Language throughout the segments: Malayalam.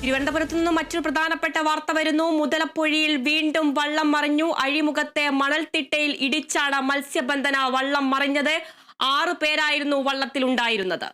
തിരുവനന്തപുരത്ത് നിന്ന് മറ്റൊരു പ്രധാനപ്പെട്ട വാർത്ത വരുന്നു. മുതലപ്പൊഴിയിൽ വീണ്ടും വള്ളം മറിഞ്ഞു. അഴിമുഖത്തെ മണൽത്തിട്ടയിൽ ഇടിച്ചാണ് മത്സ്യബന്ധന വള്ളം മറിഞ്ഞത്. 6 പേരായിരുന്നു വള്ളത്തിലുണ്ടായിരുന്നത്.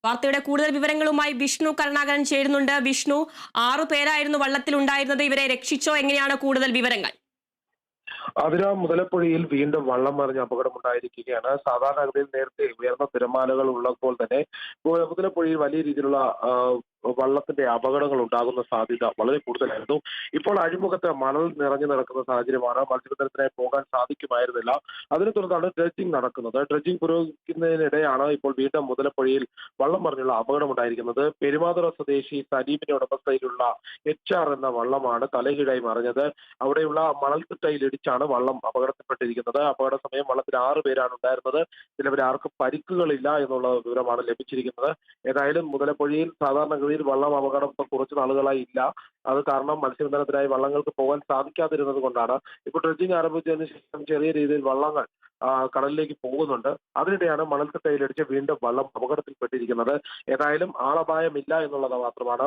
വാർത്തയുടെ കൂടുതൽ വിവരങ്ങളുമായി വിഷ്ണു കരുണാകരൻ ചേരുന്നുണ്ട്. വിഷ്ണു, 6 പേരായിരുന്നു വള്ളത്തിലുണ്ടായിരുന്നത്. ഇവരെ രക്ഷിച്ചോ? എങ്ങനെയാണ് കൂടുതൽ വിവരങ്ങൾ? മുതലപ്പുഴയിൽ വീണ്ടും വള്ളം മറിഞ്ഞ അപകടമുണ്ടായിരിക്കുകയാണ്. സാധാരണഗതിയിൽ നേരത്തെ ഉയർന്ന തിരമാലകൾ ഉള്ളപ്പോൾ തന്നെ മുതലപ്പുഴയിൽ വലിയ രീതിയിലുള്ള വള്ളത്തിന്റെ അപകടങ്ങൾ ഉണ്ടാകുന്ന സാധ്യത വളരെ കൂടുതലായിരുന്നു. ഇപ്പോൾ അഴിമുഖത്ത് മണൽ നിറഞ്ഞു നടക്കുന്ന സാഹചര്യമാണ്. മത്സ്യബന്ധനത്തിനായി പോകാൻ സാധിക്കുമായിരുന്നില്ല. അതിനെ തുടർന്നാണ് ഡ്രഡ്ജിംഗ് നടക്കുന്നത്. ഡ്രഡ്ജിംഗ് പുരോഗമിക്കുന്നതിനിടെയാണ് ഇപ്പോൾ വീണ്ടും മുതലപ്പുഴയിൽ വള്ളം മറിഞ്ഞുള്ള അപകടമുണ്ടായിരിക്കുന്നത്. പെരുമാതുറ സ്വദേശി സലീമിന്റെ ഉടമസ്ഥയിലുള്ള HR എന്ന വള്ളമാണ് തലകീഴായി മറിഞ്ഞത്. അവിടെയുള്ള മണൽത്തിട്ടയിൽ ഇടിച്ചാണ് വള്ളം അപകടത്തിൽപ്പെട്ടിരിക്കുന്നത്. അപകട സമയം വള്ളത്തിൽ 6 പേരാണ് ഉണ്ടായിരുന്നത്. നിലവിൽ ആർക്കും പരിക്കുകളില്ല എന്നുള്ള വിവരമാണ് ലഭിച്ചിരിക്കുന്നത്. ഏതായാലും മുതലപ്പുഴയിൽ സാധാരണഗതിയിൽ വള്ളം അപകടം ഇപ്പൊ കുറച്ച് നാളുകളായി ഇല്ല. അത് കാരണം മത്സ്യബന്ധനത്തിനായി വള്ളങ്ങൾക്ക് പോകാൻ സാധിക്കാതിരുന്നത് കൊണ്ടാണ്. ഇപ്പോൾ ഡ്രഡ്ജിംഗ് ആരംഭിച്ചതിന് ശേഷം ചെറിയ രീതിയിൽ വള്ളങ്ങൾ കടലിലേക്ക് പോകുന്നുണ്ട്. അതിനിടെയാണ് മണൽത്തിട്ടയിലിടിച്ച് വീണ്ടും വള്ളം അപകടത്തിൽപ്പെട്ടിരിക്കുന്നത്. ഏതായാലും ആളപായമില്ല എന്നുള്ളത് മാത്രമാണ്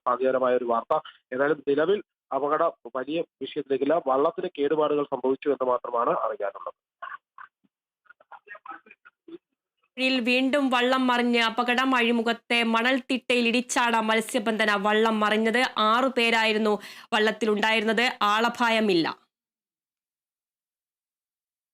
ഭാഗ്യകരമായ ഒരു വാർത്ത. ഏതായാലും നിലവിൽ അപകടം വലിയ വിഷയത്തിലേക്കില്ല. വള്ളത്തിന് കേടുപാടുകൾ സംഭവിച്ചു എന്ന് മാത്രമാണ് അറിയാനുള്ളത്. വീണ്ടും വള്ളം മറിഞ്ഞ് അപകടം. അഴിമുഖത്തെ മണൽത്തിട്ടയിൽ ഇടിച്ചാണ് മത്സ്യബന്ധന വള്ളം മറിഞ്ഞത്. 6 പേരായിരുന്നു വള്ളത്തിലുണ്ടായിരുന്നത്. ആളപായമില്ല.